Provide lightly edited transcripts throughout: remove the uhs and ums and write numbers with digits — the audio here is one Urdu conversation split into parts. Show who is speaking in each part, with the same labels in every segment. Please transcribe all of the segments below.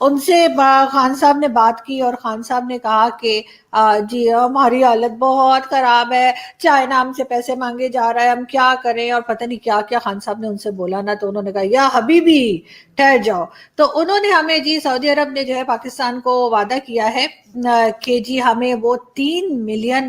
Speaker 1: ان سے خان صاحب نے بات کی اور خان صاحب نے کہا کہ جی ہماری حالت بہت خراب ہے، چائنا ہم سے پیسے مانگے جا رہا ہے، ہم کیا کریں، اور پتہ نہیں کیا کیا خان صاحب نے ان سے بولا نا، تو انہوں نے کہا یا حبیبی ٹھہر جاؤ۔ تو انہوں نے ہمیں جی سعودی عرب نے جو ہے پاکستان کو وعدہ کیا ہے کہ جی ہمیں وہ 3 بلین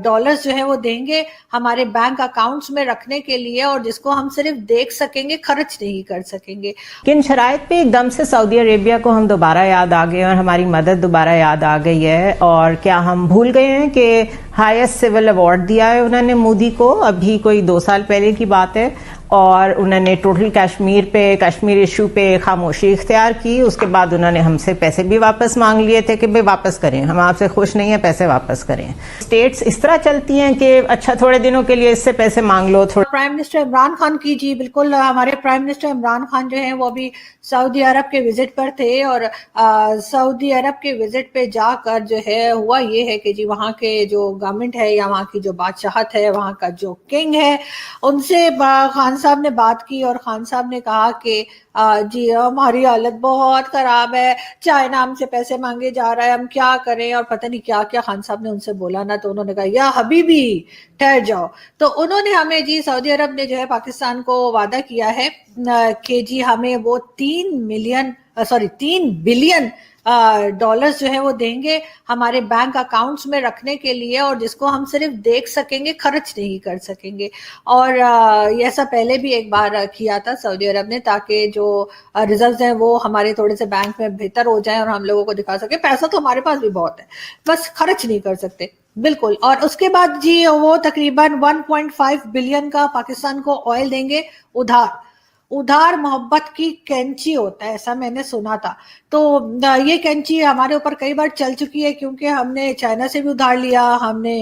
Speaker 1: ڈالرز جو ہے وہ دیں گے ہمارے بینک اکاؤنٹس میں رکھنے کے لیے، اور جس کو ہم صرف دیکھ سکیں گے، خرچ نہیں کر سکیں گے۔
Speaker 2: کن شرائط پہ ایک دم سے سعودی عربیہ کو ہم دوبارہ یاد آ گئے اور ہماری مدد دوبارہ یاد آ گئی ہے؟ اور کیا ہم بھول گئے ہیں کہ ہائیسٹ سول ایوارڈ دیا ہے انہوں نے مودی کو، ابھی کوئی 2 سال پہلے کی بات ہے، اور انہوں نے ٹوٹل کشمیر ایشو پہ خاموشی اختیار کی۔ اس کے بعد انہوں نے ہم سے پیسے بھی واپس مانگ لیے تھے کہ بھئی واپس کریں، ہم آپ سے خوش نہیں ہیں، پیسے واپس کریں۔ اسٹیٹس اس طرح چلتی ہیں کہ اچھا تھوڑے دنوں کے لیے اس سے پیسے مانگ لو۔
Speaker 1: پرائم منسٹر عمران خان کی جی بالکل، ہمارے پرائم منسٹر عمران خان جو ہیں وہ ابھی سعودی عرب کے وزٹ پر تھے، اور سعودی عرب کے وزٹ پہ جا کر جو ہے ہوا یہ ہے کہ جی وہاں کے جو گورنمنٹ ہے یا وہاں کی جو بادشاہت ہے، وہاں کا جو کنگ ہے، ان سے خان صاحب نے بات کی اور خان صاحب نے کہا کہ جی ہماری حالت بہت خراب ہے، چائنا ہم سے پیسے مانگے جا رہا ہے، ہم کیا کریں، اور پتہ نہیں کیا کیا خان صاحب نے ان سے بولا نا، تو انہوں نے کہا یا حبیبی ٹھہر جاؤ۔ تو انہوں نے ہمیں جی سعودی عرب نے جو ہے پاکستان کو وعدہ کیا ہے کہ جی ہمیں وہ 3 بلین ڈالرز جو ہے وہ دیں گے ہمارے بینک اکاؤنٹس میں رکھنے کے لیے، اور جس کو ہم صرف دیکھ سکیں گے، خرچ نہیں کر سکیں گے۔ اور ایسا پہلے بھی ایک بار کیا تھا سعودی عرب نے، تاکہ جو ریزلٹس ہیں وہ ہمارے تھوڑے سے بینک میں بہتر ہو جائیں اور ہم لوگوں کو دکھا سکیں پیسہ تو ہمارے پاس بھی بہت ہے، بس خرچ نہیں کر سکتے۔ بالکل۔ اور اس کے بعد جی وہ تقریباً 1.5 بلین کا پاکستان کو آئل دیں گے ادھار محبت کی کینچی ہوتا ہے، ایسا میں نے سنا تھا۔ تو یہ کینچی ہمارے اوپر کئی بار چل چکی ہے، کیونکہ ہم نے چائنا سے بھی ادھار لیا، ہم نے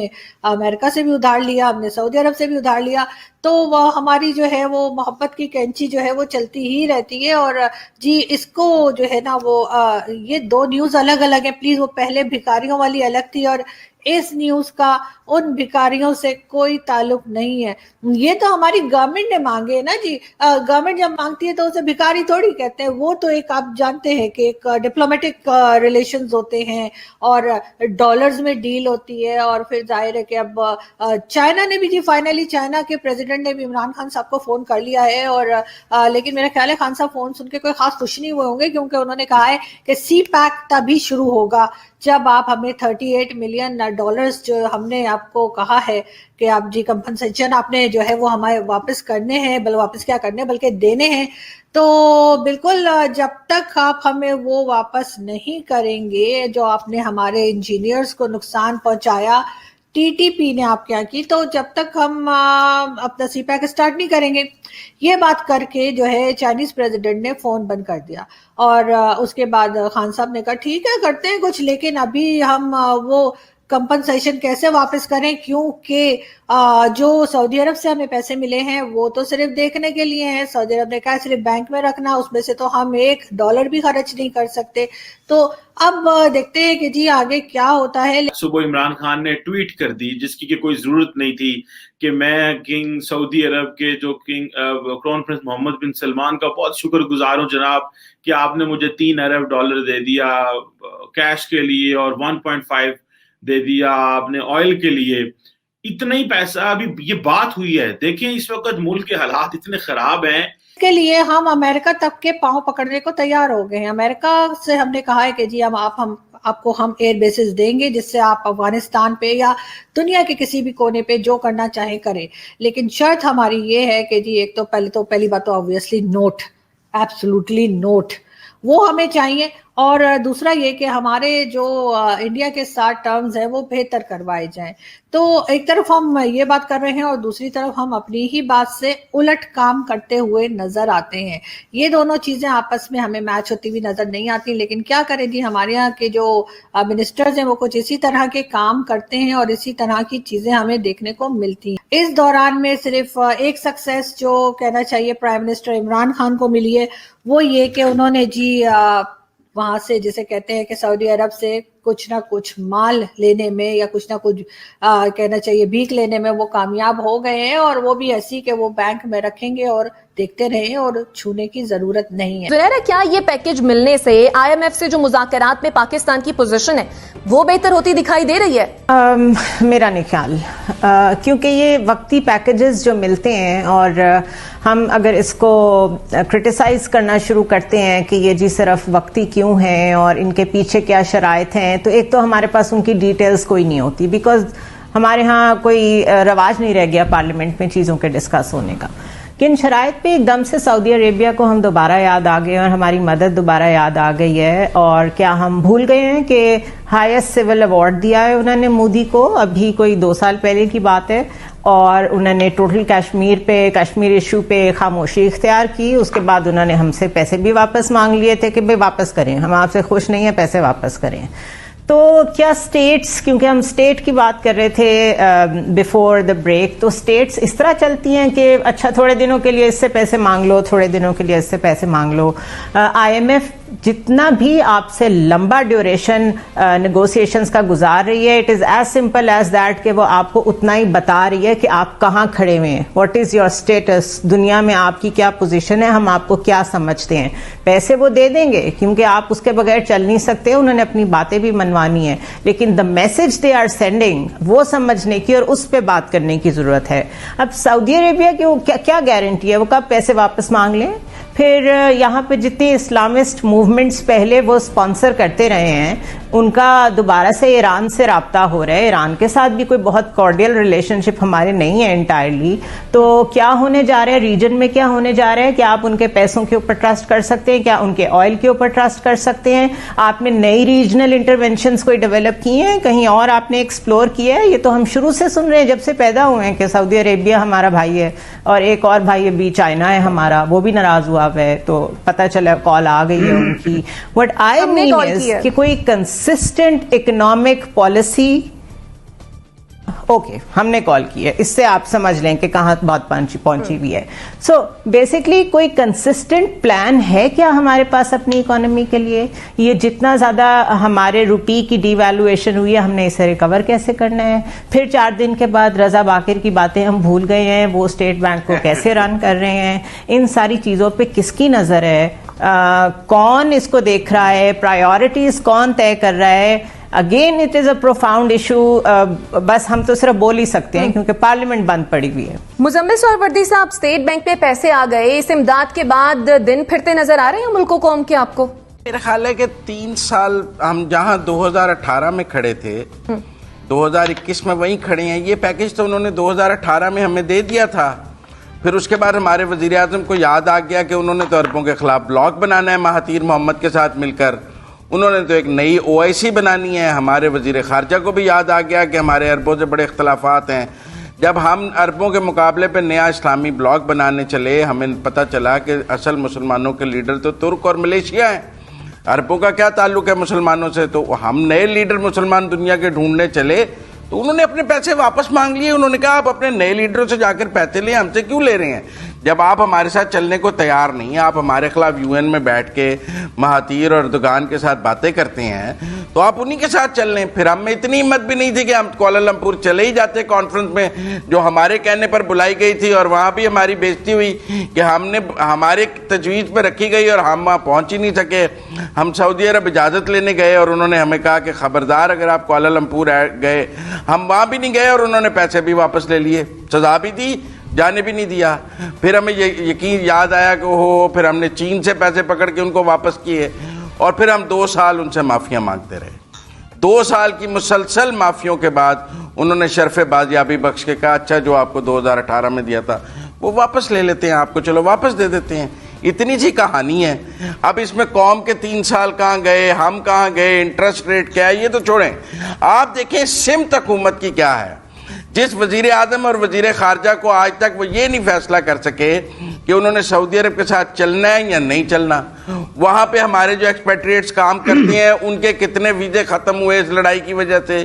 Speaker 1: امریکہ سے بھی ادھار لیا، ہم نے سعودی عرب سے بھی ادھار لیا، تو وہ ہماری جو ہے وہ محبت کی کینچی جو ہے وہ چلتی ہی رہتی ہے۔ اور جی اس کو جو ہے نا وہ یہ 2 نیوز الگ الگ ہیں پلیز، وہ پہلے بھکاریوں والی الگ تھی، اور اس نیوز کا ان بھکاریوں سے کوئی تعلق نہیں ہے۔ یہ تو ہماری گورنمنٹ نے مانگے نا جی، گورنمنٹ جب مانگتی ہے تو اسے بھکاری تھوڑی کہتے ہیں، وہ تو ایک آپ جانتے ہیں کہ ایک ڈپلومیٹک ریلیشنز ہوتے ہیں اور ڈالرز میں ڈیل ہوتی ہے، اور پھر ظاہر ہے کہ اب چائنا نے بھی جی فائنلی چائنا کے پریزیڈنٹ نے بھی عمران خان صاحب کو فون کر لیا ہے، اور لیکن میرا خیال ہے خان صاحب فون سن کے کوئی خاص خوش نہیں ہوئے ہوں گے، کیونکہ انہوں نے کہا ہے کہ سی پیک تبھی شروع ہوگا جب آپ ہمیں 38 ملین ڈالرز جو ہم نے آپ کو کہا ہے کہ آپ جی کمپنسیشن آپ نے جو ہے وہ ہمیں واپس کرنے ہیں، واپس کیا کرنے بلکہ دینے ہیں۔ تو بالکل جب تک آپ ہمیں وہ واپس نہیں کریں گے جو آپ نے ہمارے انجینئرز کو نقصان پہنچایا، ٹی ٹی پی نے آپ کیا کی، تو جب تک ہم اپنا سی پیک اسٹارٹ نہیں کریں گے۔ یہ بات کر کے جو ہے چائنیز پریزیڈنٹ نے فون بند کر دیا، اور اس کے بعد خان صاحب نے کہا ٹھیک ہے کرتے ہیں کچھ، لیکن ابھی ہم وہ کمپنسیشن کیسے واپس کریں، کیونکہ جو سعودی عرب سے ہمیں پیسے ملے ہیں وہ تو صرف دیکھنے کے لیے ہیں، سعودی عرب نے کہا صرف بینک میں رکھنا، اس میں سے تو ہم $1 بھی خرچ نہیں کر سکتے۔ تو اب دیکھتے ہیں کہ جی آگے کیا ہوتا ہے۔
Speaker 3: صبح عمران خان نے ٹویٹ کر دی جس کی کہ کوئی ضرورت نہیں تھی، کہ میں کنگ سعودی عرب کے جو کنگ کرون پرنس محمد بن سلمان کا بہت شکر گزار ہوں جناب کہ آپ نے مجھے $3 ارب دے دیا کیش کے لیے، اور 1.5 دے دیا آپ نے آئل کے لیے۔ اتنا ہی پیسہ ابھی یہ بات ہوئی ہے۔ دیکھیں اس وقت ملک کے حالات اتنے خراب ہیں،
Speaker 1: اس کے لیے ہم امریکہ تک کے پاؤں پکڑنے کو تیار ہو گئے ہیں۔ امریکہ سے ہم نے کہا ہے کہ جی آپ کو ہم ایئر بیسز دیں گے جس سے آپ افغانستان پہ یا دنیا کے کسی بھی کونے پہ جو کرنا چاہیں کریں، لیکن شرط ہماری یہ ہے کہ جی ایک تو پہلی بات تو آبویسلی نوٹ، ایبسولوٹلی نوٹ وہ ہمیں چاہیے، اور دوسرا یہ کہ ہمارے جو انڈیا کے 60 ٹرمز ہیں وہ بہتر کروائے جائیں۔ تو ایک طرف ہم یہ بات کر رہے ہیں اور دوسری طرف ہم اپنی ہی بات سے الٹ کام کرتے ہوئے نظر آتے ہیں۔ یہ دونوں چیزیں آپس میں ہمیں میچ ہوتی ہوئی نظر نہیں آتی، لیکن کیا کریں جی ہمارے یہاں کے جو منسٹرز ہیں وہ کچھ اسی طرح کے کام کرتے ہیں اور اسی طرح کی چیزیں ہمیں دیکھنے کو ملتی ہیں۔ اس دوران میں صرف ایک سکسیس جو کہنا چاہیے پرائم منسٹر عمران خان کو ملی ہے، وہ یہ کہ انہوں نے جی وہاں سے جسے کہتے ہیں کہ سعودی عرب سے کچھ نہ کچھ مال لینے میں یا کچھ نہ کچھ کہنا چاہیے بھیک لینے میں وہ کامیاب ہو گئے ہیں، اور وہ بھی ایسی کہ وہ بینک میں رکھیں گے اور دیکھتے رہیں اور چھونے کی ضرورت نہیں ہے.
Speaker 4: زنیرہ، کیا یہ پیکج ملنے سے IMF سے جو مذاکرات میں پاکستان کی پوزیشن ہے وہ بہتر ہوتی دکھائی دے رہی ہے؟
Speaker 2: میرا نہیں خیال، کیونکہ یہ وقتی پیکیجز جو ملتے ہیں اور ہم اگر اس کو کرٹیسائز کرنا شروع کرتے ہیں کہ یہ جی صرف وقتی کیوں ہیں اور ان کے پیچھے کیا شرائط ہیں، تو ایک تو ہمارے پاس ان کی ڈیٹیلز کوئی نہیں ہوتی، بیکاز ہمارے ہاں کوئی رواج نہیں رہ گیا پارلیمنٹ میں چیزوں کے ڈسکس ہونے کا. کن شرائط پہ ایک دم سے سعودی عربیہ کو ہم دوبارہ یاد آ گئے اور ہماری مدد دوبارہ یاد آ گئی ہے، اور کیا ہم بھول گئے ہیں کہ ہائیسٹ سول ایوارڈ دیا ہے انہوں نے مودی کو، ابھی کوئی 2 سال پہلے کی بات ہے، اور انہوں نے ٹوٹل کشمیر ایشو پہ خاموشی اختیار کی. اس کے بعد انہوں نے ہم سے پیسے بھی واپس مانگ لیے تھے کہ بھائی واپس کریں، ہم آپ سے خوش نہیں ہیں، پیسے واپس کریں. تو کیا اسٹیٹس، کیونکہ ہم اسٹیٹ کی بات کر رہے تھے بیفور دا بریک، تو اسٹیٹس اس طرح چلتی ہیں کہ اچھا تھوڑے دنوں کے لیے اس سے پیسے مانگ لو، تھوڑے دنوں کے لیے اس سے پیسے مانگ لو. IMF جتنا بھی آپ سے لمبا ڈیوریشن نیگوسیشنز کا گزار رہی ہے، it is as simple as that کہ وہ آپ کو اتنا ہی بتا رہی ہے کہ آپ کہاں کھڑے ہوئے ہیں، واٹ از یور اسٹیٹس، دنیا میں آپ کی کیا پوزیشن ہے، ہم آپ کو کیا سمجھتے ہیں. پیسے وہ دے دیں گے کیونکہ آپ اس کے بغیر چل نہیں سکتے، انہوں نے اپنی باتیں بھی منوانی ہے، لیکن the message they are sending وہ سمجھنے کی اور اس پہ بات کرنے کی ضرورت ہے. اب سعودی عربیہ کی کیا گارنٹی ہے وہ کب پیسے واپس مانگ لیں؟ پھر یہاں پہ جتنی اسلامسٹ موومنٹس پہلے وہ اسپانسر کرتے رہے ہیں، ان کا دوبارہ سے ایران سے رابطہ ہو رہا ہے. ایران کے ساتھ بھی کوئی بہت کارڈیل ریلیشن شپ ہمارے نہیں ہے انٹائرلی. تو کیا ہونے جا رہا ہے ریجن میں، کیا ہونے جا رہا ہے کہ آپ ان کے پیسوں کے اوپر ٹرسٹ کر سکتے ہیں؟ کیا ان کے آئل کے اوپر ٹرسٹ کر سکتے ہیں؟ آپ نے نئی ریجنل انٹرونشنز کوئی ڈیولپ کی ہیں؟ کہیں اور آپ نے ایکسپلور کیا ہے؟ یہ تو ہم شروع سے سن رہے ہیں، جب سے پیدا ہوئے ہیں، کہ سعودی عربیہ ہمارا بھائی ہے اور ایک اور بھائی ابھی چائنا ہے ہمارا، وہ بھی ناراض ہوا ہے. تو پتہ چلا کال آ گئی ہے ان کی. وٹ آئی مین از کہ کوئی کنسسٹنٹ اکنامک پالیسی، اوکے ہم نے کال کی ہے، اس سے آپ سمجھ لیں کہ کہاں بات پہنچی ہوئی ہے. سو بیسکلی کوئی کنسسٹنٹ پلان ہے کیا ہمارے پاس اپنی اکانومی کے لیے؟ یہ جتنا زیادہ ہمارے روپی کی ڈی ویلویشن ہوئی ہے، ہم نے اسے ریکور کیسے کرنا ہے؟ پھر 4 دن کے بعد رضا باقر کی باتیں ہم بھول گئے ہیں، وہ اسٹیٹ بینک کو کیسے رن کر رہے ہیں؟ ان ساری چیزوں پہ کس کی نظر ہے؟ کون اس کو دیکھ رہا ہے؟ پرائیورٹیز کون طے کر رہا ہے؟ Again it is a profound issue. بس ہم تو صرف بول ہی سکتے ہیں کیونکہ پارلیمنٹ بند پڑی ہوئی ہے.
Speaker 4: مزمل سہروردی صاحب، اسٹیٹ بینک پہ پیسے آ گئے، اس امداد کے بعد دن پھرتے نظر آ رہے ہیں ملک و قوم کے آپ کو؟
Speaker 5: میرا خیال ہے کہ 3 سال ہم جہاں 2018 میں کھڑے تھے 2021 میں وہیں کھڑے ہیں. یہ پیکج تو انہوں نے 2018 میں ہمیں دے دیا تھا. پھر اس کے بعد ہمارے وزیر اعظم کو یاد آ گیا کہ انہوں نے تو اربوں کے خلاف بلاک بنانا ہے مہاتیر محمد کے ساتھ مل کر. انہوں نے تو ایک نئی OIC بنانی ہے. ہمارے وزیر خارجہ کو بھی یاد آ گیا کہ ہمارے اربوں سے بڑے اختلافات ہیں. جب ہم اربوں کے مقابلے پہ نیا اسلامی بلاک بنانے چلے، ہمیں پتہ چلا کہ اصل مسلمانوں کے لیڈر تو ترک اور ملیشیا ہیں. اربوں کا کیا تعلق ہے مسلمانوں سے؟ تو ہم نئے لیڈر مسلمان دنیا کے ڈھونڈنے چلے تو انہوں نے اپنے پیسے واپس مانگ لیے. انہوں نے کہا آپ اپنے نئے لیڈروں سے جا کر پیسے لیں، ہم سے کیوں لے رہے ہیں؟ جب آپ ہمارے ساتھ چلنے کو تیار نہیں ہیں، آپ ہمارے خلاف UN میں بیٹھ کے مہاتیر اور اردوغان کے ساتھ باتیں کرتے ہیں، تو آپ انہی کے ساتھ چل لیں. پھر ہم میں اتنی ہمت بھی نہیں تھی کہ ہم کوالالمپور چلے ہی جاتے کانفرنس میں جو ہمارے کہنے پر بلائی گئی تھی، اور وہاں بھی ہماری بےزتی ہوئی کہ ہم نے ہمارے تجویز پہ رکھی گئی اور ہم وہاں پہنچ ہی نہیں سکے. ہم سعودی عرب اجازت لینے گئے اور انہوں نے ہمیں کہا کہ خبردار اگر آپ کوالالمپور گئے. ہم وہاں بھی نہیں گئے اور انہوں نے پیسے بھی واپس لے لیے، سزا بھی دی، جانے بھی نہیں دیا. پھر ہمیں یقین یاد آیا کہ پھر ہم نے چین سے پیسے پکڑ کے ان کو واپس کیے، اور پھر ہم 2 سال ان سے معافیاں مانگتے رہے. 2 سال کی مسلسل معافیوں کے بعد انہوں نے شرف بازیابی بخش کے کہا اچھا جو آپ کو 2018 میں دیا تھا وہ واپس لے لیتے ہیں، آپ کو چلو واپس دے دیتے ہیں. اتنی سی کہانی ہے. اب اس میں قوم کے 3 سال کہاں گئے، ہم کہاں گئے، انٹرسٹ ریٹ کیا ہے، یہ تو چھوڑیں. آپ دیکھیں سمت حکومت کی کیا ہے. جس وزیر اعظم اور وزیر خارجہ کو آج تک وہ یہ نہیں فیصلہ کر سکے کہ انہوں نے سعودی عرب کے ساتھ چلنا ہے یا نہیں چلنا. وہاں پہ ہمارے جو ایکسپیٹریٹس کام کرتے ہیں ان کے کتنے ویزے ختم ہوئے اس لڑائی کی وجہ سے،